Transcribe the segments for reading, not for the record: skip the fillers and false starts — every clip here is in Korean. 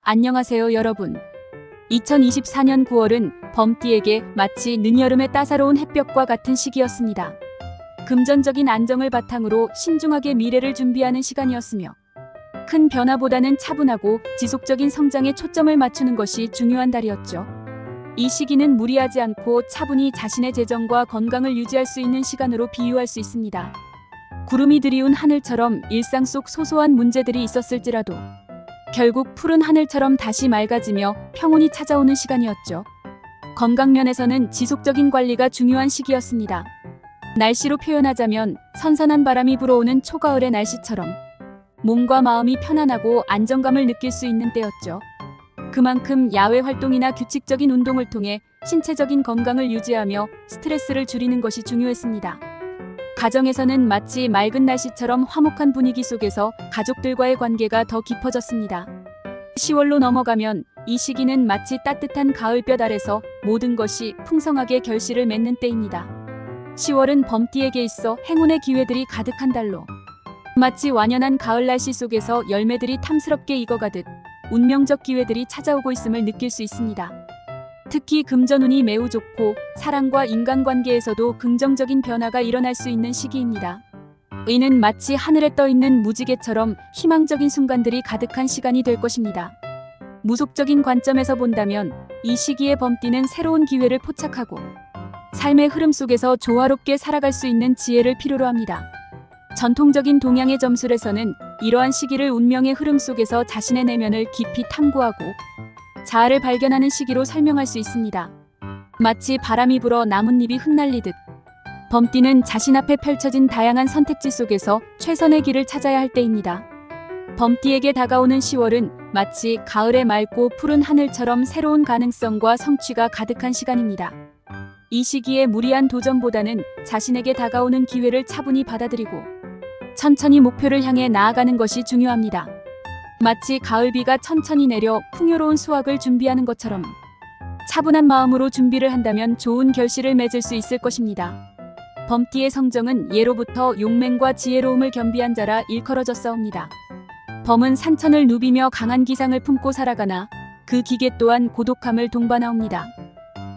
안녕하세요 여러분. 2024년 9월은 범띠에게 마치 늦여름의 따사로운 햇볕과 같은 시기였습니다. 금전적인 안정을 바탕으로 신중하게 미래를 준비하는 시간이었으며 큰 변화보다는 차분하고 지속적인 성장에 초점을 맞추는 것이 중요한 달이었죠. 이 시기는 무리하지 않고 차분히 자신의 재정과 건강을 유지할 수 있는 시간으로 비유할 수 있습니다. 구름이 드리운 하늘처럼 일상 속 소소한 문제들이 있었을지라도 결국 푸른 하늘처럼 다시 맑아지며 평온이 찾아오는 시간이었죠. 건강 면에서는 지속적인 관리가 중요한 시기였습니다. 날씨로 표현하자면 선선한 바람이 불어오는 초가을의 날씨처럼 몸과 마음이 편안하고 안정감을 느낄 수 있는 때였죠. 그만큼 야외 활동이나 규칙적인 운동을 통해 신체적인 건강을 유지하며 스트레스를 줄이는 것이 중요했습니다. 가정에서는 마치 맑은 날씨처럼 화목한 분위기 속에서 가족들과의 관계가 더 깊어졌습니다. 10월로 넘어가면 이 시기는 마치 따뜻한 가을볕 아래서 모든 것이 풍성하게 결실을 맺는 때입니다. 10월은 범띠에게 있어 행운의 기회들이 가득한 달로 마치 완연한 가을 날씨 속에서 열매들이 탐스럽게 익어가듯 운명적 기회들이 찾아오고 있음을 느낄 수 있습니다. 특히 금전운이 매우 좋고 사랑과 인간관계에서도 긍정적인 변화가 일어날 수 있는 시기입니다. 이는 마치 하늘에 떠있는 무지개처럼 희망적인 순간들이 가득한 시간이 될 것입니다. 무속적인 관점에서 본다면 이 시기에 범띠는 새로운 기회를 포착하고 삶의 흐름 속에서 조화롭게 살아갈 수 있는 지혜를 필요로 합니다. 전통적인 동양의 점술에서는 이러한 시기를 운명의 흐름 속에서 자신의 내면을 깊이 탐구하고 자아를 발견하는 시기로 설명할 수 있습니다. 마치 바람이 불어 나뭇잎이 흩날리듯 범띠는 자신 앞에 펼쳐진 다양한 선택지 속에서 최선의 길을 찾아야 할 때입니다. 범띠에게 다가오는 10월은 마치 가을의 맑고 푸른 하늘처럼 새로운 가능성과 성취가 가득한 시간입니다. 이 시기에 무리한 도전보다는 자신에게 다가오는 기회를 차분히 받아들이고 천천히 목표를 향해 나아가는 것이 중요합니다. 마치 가을비가 천천히 내려 풍요로운 수확을 준비하는 것처럼 차분한 마음으로 준비를 한다면 좋은 결실을 맺을 수 있을 것입니다. 범띠의 성정은 예로부터 용맹과 지혜로움을 겸비한 자라 일컬어졌사옵니다. 범은 산천을 누비며 강한 기상을 품고 살아가나 그 기계 또한 고독함을 동반하옵니다.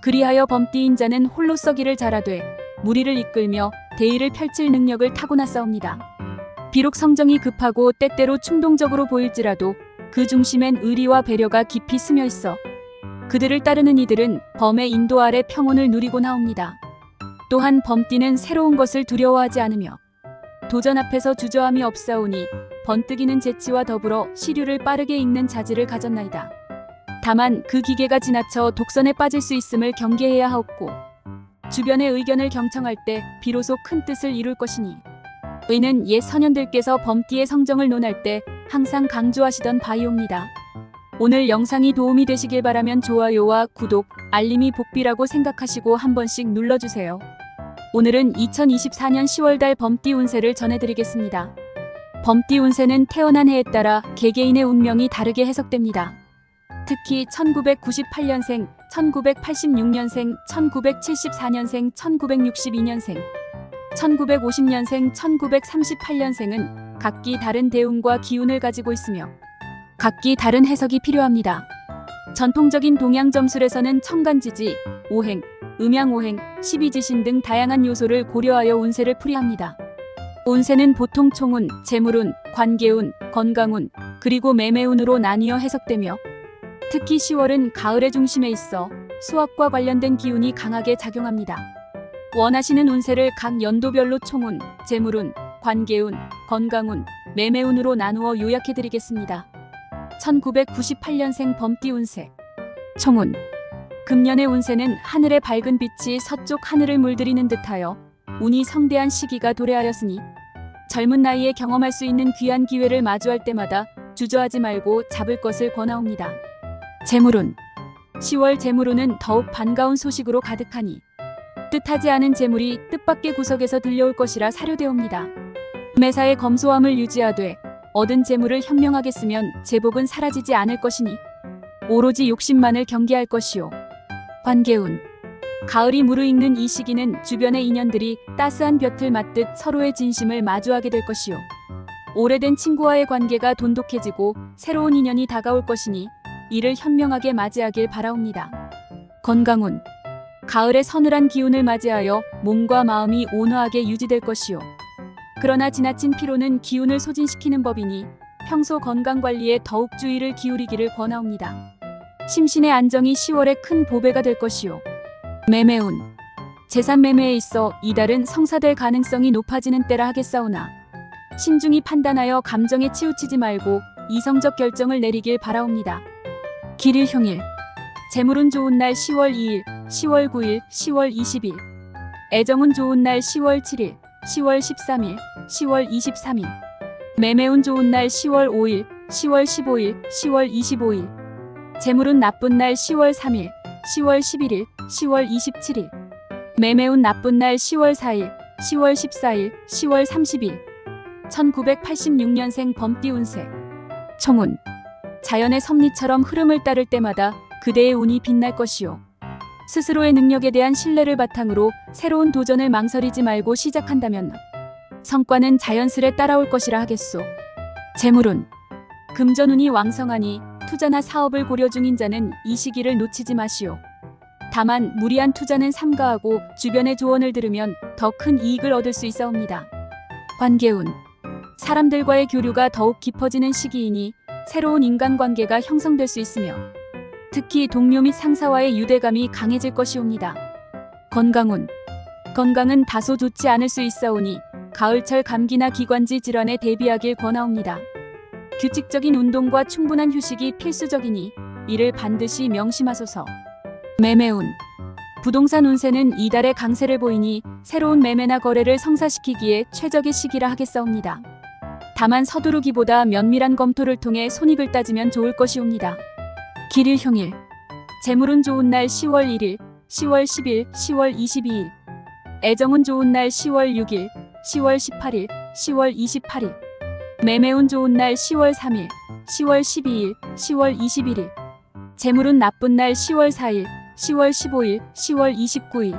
그리하여 범띠인 자는 홀로 서기를 잘하되 무리를 이끌며 대의를 펼칠 능력을 타고났사옵니다. 비록 성정이 급하고 때때로 충동적으로 보일지라도 그 중심엔 의리와 배려가 깊이 스며 있어 그들을 따르는 이들은 범의 인도 아래 평온을 누리고 나옵니다. 또한 범띠는 새로운 것을 두려워하지 않으며 도전 앞에서 주저함이 없사오니 번뜩이는 재치와 더불어 시류를 빠르게 읽는 자질을 가졌나이다. 다만 그 기계가 지나쳐 독선에 빠질 수 있음을 경계해야 하옵고 주변의 의견을 경청할 때 비로소 큰 뜻을 이룰 것이니 의는 옛 선현들께서 범띠의 성정을 논할 때 항상 강조하시던 바이옵니다. 오늘 영상이 도움이 되시길 바라면 좋아요와 구독, 알림이 복비라고 생각하시고 한 번씩 눌러주세요. 오늘은 2024년 10월달 범띠 운세를 전해드리겠습니다. 범띠 운세는 태어난 해에 따라 개개인의 운명이 다르게 해석됩니다. 특히 1998년생, 1986년생, 1974년생, 1962년생, 1950년생, 1938년생은 각기 다른 대운과 기운을 가지고 있으며 각기 다른 해석이 필요합니다. 전통적인 동양 점술에서는 천간지지, 오행, 음양오행, 십이지신 등 다양한 요소를 고려하여 운세를 풀이합니다. 운세는 보통 총운, 재물운, 관계운, 건강운, 그리고 매매운으로 나뉘어 해석되며 특히 10월은 가을의 중심에 있어 수학과 관련된 기운이 강하게 작용합니다. 원하시는 운세를 각 연도별로 총운, 재물운, 관계운, 건강운, 매매운으로 나누어 요약해드리겠습니다. 1998년생 범띠 운세. 총운. 금년의 운세는 하늘의 밝은 빛이 서쪽 하늘을 물들이는 듯하여 운이 성대한 시기가 도래하였으니 젊은 나이에 경험할 수 있는 귀한 기회를 마주할 때마다 주저하지 말고 잡을 것을 권하옵니다. 재물운. 10월 재물운은 더욱 반가운 소식으로 가득하니 뜻하지 않은 재물이 뜻밖의 구석에서 들려올 것이라 사료되옵니다. 매사에 검소함을 유지하되 얻은 재물을 현명하게 쓰면 제복은 사라지지 않을 것이니 오로지 욕심만을 경계할 것이요. 관계운. 가을이 무르익는 이 시기는 주변의 인연들이 따스한 볕을 맞듯 서로의 진심을 마주하게 될 것이요. 오래된 친구와의 관계가 돈독해지고 새로운 인연이 다가올 것이니 이를 현명하게 맞이하길 바라옵니다. 건강운. 가을의 서늘한 기운을 맞이하여 몸과 마음이 온화하게 유지될 것이요. 그러나 지나친 피로는 기운을 소진시키는 법이니 평소 건강관리에 더욱 주의를 기울이기를 권하옵니다. 심신의 안정이 10월에 큰 보배가 될 것이요. 매매운. 재산 매매에 있어 이달은 성사될 가능성이 높아지는 때라 하겠사오나 신중히 판단하여 감정에 치우치지 말고 이성적 결정을 내리길 바라옵니다. 길일흉일. 재물운 좋은 날 10월 2일, 10월 9일, 10월 20일. 애정운 좋은 날 10월 7일, 10월 13일, 10월 23일. 매매운 좋은 날 10월 5일, 10월 15일, 10월 25일. 재물운 나쁜 날 10월 3일, 10월 11일, 10월 27일. 매매운 나쁜 날 10월 4일, 10월 14일, 10월 30일. 1986년생 범띠 운세. 총운. 자연의 섭리처럼 흐름을 따를 때마다 그대의 운이 빛날 것이요. 스스로의 능력에 대한 신뢰를 바탕으로 새로운 도전을 망설이지 말고 시작한다면 성과는 자연스레 따라올 것이라 하겠소. 재물운. 금전운이 왕성하니 투자나 사업을 고려 중인 자는 이 시기를 놓치지 마시오. 다만 무리한 투자는 삼가하고 주변의 조언을 들으면 더 큰 이익을 얻을 수 있사옵니다. 관계운. 사람들과의 교류가 더욱 깊어지는 시기이니 새로운 인간관계가 형성될 수 있으며 특히 동료 및 상사와의 유대감이 강해질 것이옵니다. 건강운. 건강은 다소 좋지 않을 수 있사오니 가을철 감기나 기관지 질환에 대비하길 권하옵니다. 규칙적인 운동과 충분한 휴식이 필수적이니 이를 반드시 명심하소서. 매매운. 부동산 운세는 이달의 강세를 보이니 새로운 매매나 거래를 성사시키기에 최적의 시기라 하겠사옵니다. 다만 서두르기보다 면밀한 검토를 통해 손익을 따지면 좋을 것이옵니다. 길일흉일. 재물운 좋은 날 10월 1일, 10월 10일, 10월 22일. 애정운 좋은 날 10월 6일, 10월 18일, 10월 28일. 매매운 좋은 날 10월 3일, 10월 12일, 10월 21일. 재물운 나쁜 날 10월 4일, 10월 15일, 10월 29일.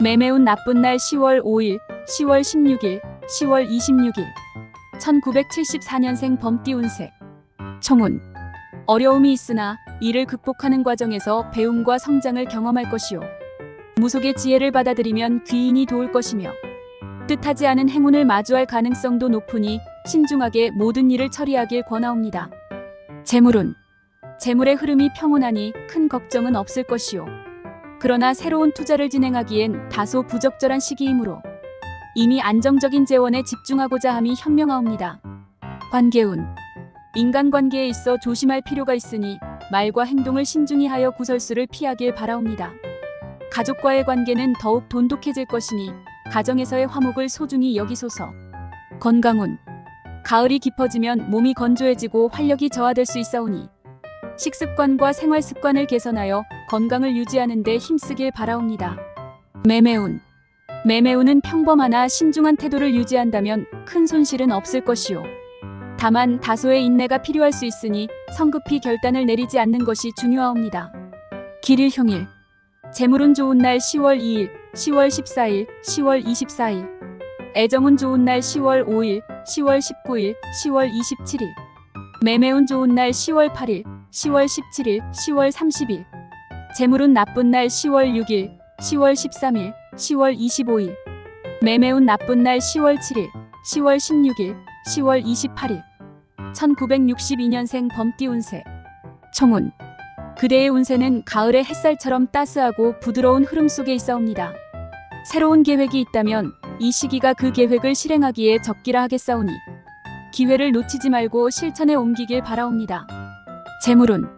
매매운 나쁜 날 10월 5일, 10월 16일, 10월 26일. 1974년생 범띠 운세. 총운. 어려움이 있으나 이를 극복하는 과정에서 배움과 성장을 경험할 것이요. 무속의 지혜를 받아들이면 귀인이 도울 것이며 뜻하지 않은 행운을 마주할 가능성도 높으니 신중하게 모든 일을 처리하길 권하옵니다. 재물운. 재물의 흐름이 평온하니 큰 걱정은 없을 것이요. 그러나 새로운 투자를 진행하기엔 다소 부적절한 시기이므로 이미 안정적인 재원에 집중하고자 함이 현명하옵니다. 관계운. 인간관계에 있어 조심할 필요가 있으니 말과 행동을 신중히 하여 구설수를 피하길 바라옵니다. 가족과의 관계는 더욱 돈독해질 것이니 가정에서의 화목을 소중히 여기소서. 건강운. 가을이 깊어지면 몸이 건조해지고 활력이 저하될 수 있사오니 식습관과 생활습관을 개선하여 건강을 유지하는 데 힘쓰길 바라옵니다. 매매운. 매매운은 평범하나 신중한 태도를 유지한다면 큰 손실은 없을 것이요. 다만 다소의 인내가 필요할 수 있으니 성급히 결단을 내리지 않는 것이 중요하옵니다. 길일흉일. 재물운 좋은 날 10월 2일, 10월 14일, 10월 24일. 애정운 좋은 날 10월 5일, 10월 19일, 10월 27일. 매매운 좋은 날 10월 8일, 10월 17일, 10월 30일. 재물운 나쁜 날 10월 6일, 10월 13일, 10월 25일. 매매운 나쁜 날 10월 7일, 10월 16일, 10월 28일. 1962년생 범띠 운세. 총운. 그대의 운세는 가을의 햇살처럼 따스하고 부드러운 흐름 속에 있사옵니다. 새로운 계획이 있다면 이 시기가 그 계획을 실행하기에 적기라 하겠사오니 기회를 놓치지 말고 실천에 옮기길 바라옵니다. 재물운.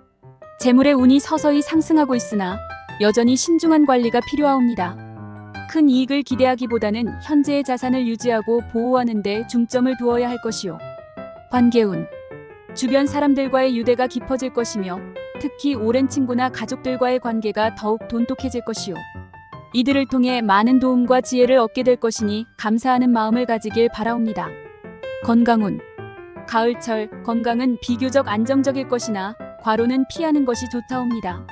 재물의 운이 서서히 상승하고 있으나 여전히 신중한 관리가 필요하옵니다. 큰 이익을 기대하기보다는 현재의 자산을 유지하고 보호하는 데 중점을 두어야 할 것이요. 관계운. 주변 사람들과의 유대가 깊어질 것이며 특히 오랜 친구나 가족들과의 관계가 더욱 돈독해질 것이요. 이들을 통해 많은 도움과 지혜를 얻게 될 것이니 감사하는 마음을 가지길 바라옵니다. 건강운. 가을철 건강은 비교적 안정적일 것이나 과로는 피하는 것이 좋다옵니다.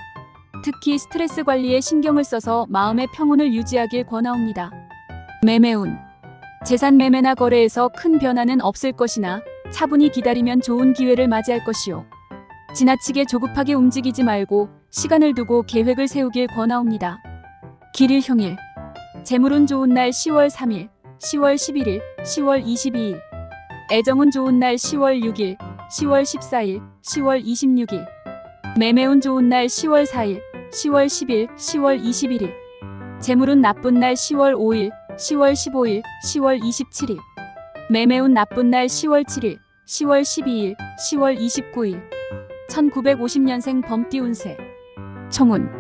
특히 스트레스 관리에 신경을 써서 마음의 평온을 유지하길 권하옵니다. 매매운. 재산 매매나 거래에서 큰 변화는 없을 것이나 차분히 기다리면 좋은 기회를 맞이할 것이요. 지나치게 조급하게 움직이지 말고 시간을 두고 계획을 세우길 권하옵니다. 길일 흉일. 재물운 좋은 날 10월 3일, 10월 11일, 10월 22일. 애정운 좋은 날 10월 6일, 10월 14일, 10월 26일. 매매운 좋은 날 10월 4일, 10월 10일, 10월 21일. 재물운 나쁜 날 10월 5일, 10월 15일, 10월 27일. 매매운 나쁜 날 10월 7일, 10월 12일, 10월 29일. 1950년생 범띠 운세. 총운.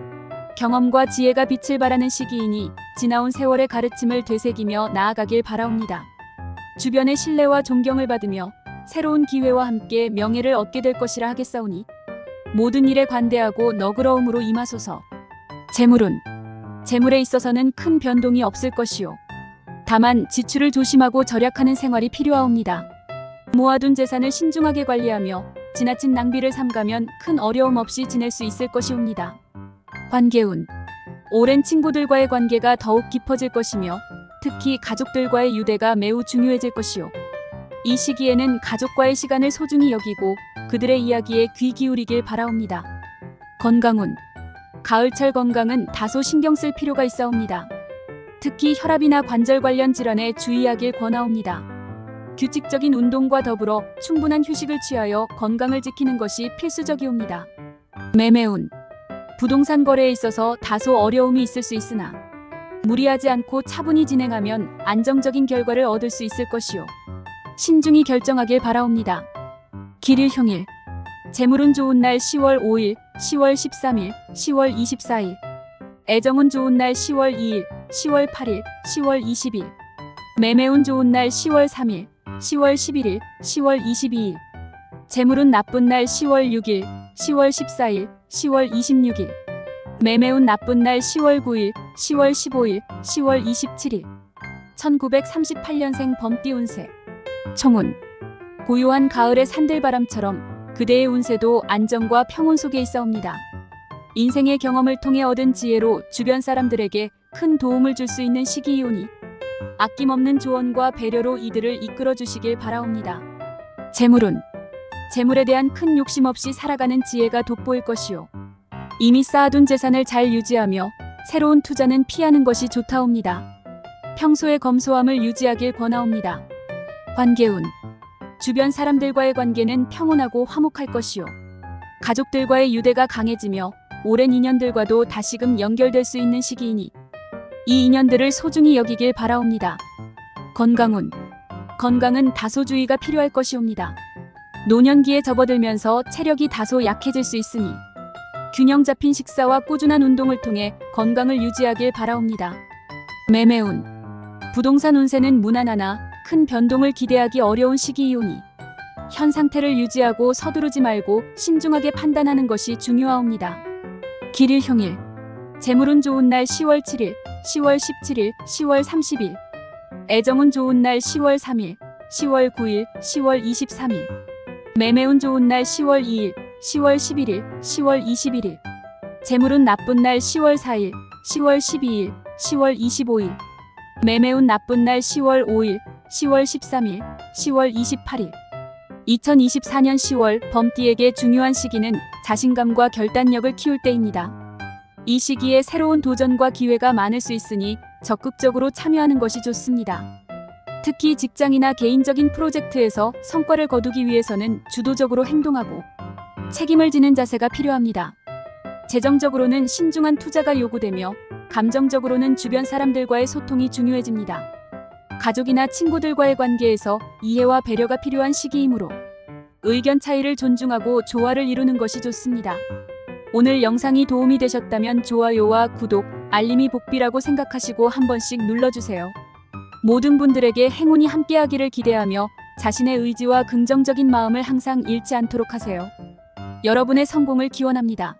경험과 지혜가 빛을 발하는 시기이니 지나온 세월의 가르침을 되새기며 나아가길 바라옵니다. 주변의 신뢰와 존경을 받으며 새로운 기회와 함께 명예를 얻게 될 것이라 하겠사오니 모든 일에 관대하고 너그러움으로 임하소서. 재물운. 재물에 있어서는 큰 변동이 없을 것이요. 다만 지출을 조심하고 절약하는 생활이 필요하옵니다. 모아둔 재산을 신중하게 관리하며 지나친 낭비를 삼가면 큰 어려움 없이 지낼 수 있을 것이옵니다. 관계운. 오랜 친구들과의 관계가 더욱 깊어질 것이며 특히 가족들과의 유대가 매우 중요해질 것이요. 이 시기에는 가족과의 시간을 소중히 여기고 그들의 이야기에 귀 기울이길 바라옵니다. 건강운. 가을철 건강은 다소 신경 쓸 필요가 있사옵니다. 특히 혈압이나 관절 관련 질환에 주의하길 권하옵니다. 규칙적인 운동과 더불어 충분한 휴식을 취하여 건강을 지키는 것이 필수적이옵니다. 매매운. 부동산 거래에 있어서 다소 어려움이 있을 수 있으나 무리하지 않고 차분히 진행하면 안정적인 결과를 얻을 수 있을 것이요. 신중히 결정하길 바라옵니다. 길일 흉일. 재물운 좋은 날 10월 5일, 10월 13일, 10월 24일. 애정운 좋은 날 10월 2일, 10월 8일, 10월 20일. 매매운 좋은 날 10월 3일, 10월 11일, 10월 22일. 재물운 나쁜 날 10월 6일, 10월 14일, 10월 26일. 매매운 나쁜 날 10월 9일, 10월 15일, 10월 27일. 1938년생 범띠 운세. 총운. 고요한 가을의 산들바람처럼 그대의 운세도 안정과 평온 속에 있사옵니다. 인생의 경험을 통해 얻은 지혜로 주변 사람들에게 큰 도움을 줄 수 있는 시기이오니 아낌없는 조언과 배려로 이들을 이끌어 주시길 바라옵니다. 재물운. 재물에 대한 큰 욕심 없이 살아가는 지혜가 돋보일 것이요. 이미 쌓아둔 재산을 잘 유지하며 새로운 투자는 피하는 것이 좋다옵니다. 평소의 검소함을 유지하길 권하옵니다. 관계운. 주변 사람들과의 관계는 평온하고 화목할 것이요. 가족들과의 유대가 강해지며 오랜 인연들과도 다시금 연결될 수 있는 시기이니 이 인연들을 소중히 여기길 바라옵니다. 건강운. 건강은 다소 주의가 필요할 것이옵니다. 노년기에 접어들면서 체력이 다소 약해질 수 있으니 균형 잡힌 식사와 꾸준한 운동을 통해 건강을 유지하길 바라옵니다. 매매운. 부동산 운세는 무난하나 큰 변동을 기대하기 어려운 시기이오니 현 상태를 유지하고 서두르지 말고 신중하게 판단하는 것이 중요하옵니다. 길일 흉일. 재물운 좋은 날 10월 7일, 10월 17일, 10월 30일. 애정운 좋은 날 10월 3일, 10월 9일, 10월 23일. 매매운 좋은 날 10월 2일, 10월 11일, 10월 21일. 재물운 나쁜 날 10월 4일, 10월 12일, 10월 25일. 매매운 나쁜 날 10월 5일, 10월 13일, 10월 28일. 2024년 10월 범띠에게 중요한 시기는 자신감과 결단력을 키울 때입니다. 이 시기에 새로운 도전과 기회가 많을 수 있으니 적극적으로 참여하는 것이 좋습니다. 특히 직장이나 개인적인 프로젝트에서 성과를 거두기 위해서는 주도적으로 행동하고 책임을 지는 자세가 필요합니다. 재정적으로는 신중한 투자가 요구되며 감정적으로는 주변 사람들과의 소통이 중요해집니다. 가족이나 친구들과의 관계에서 이해와 배려가 필요한 시기이므로 의견 차이를 존중하고 조화를 이루는 것이 좋습니다. 오늘 영상이 도움이 되셨다면 좋아요와 구독, 알림이 복비라고 생각하시고 한 번씩 눌러주세요. 모든 분들에게 행운이 함께하기를 기대하며 자신의 의지와 긍정적인 마음을 항상 잃지 않도록 하세요. 여러분의 성공을 기원합니다.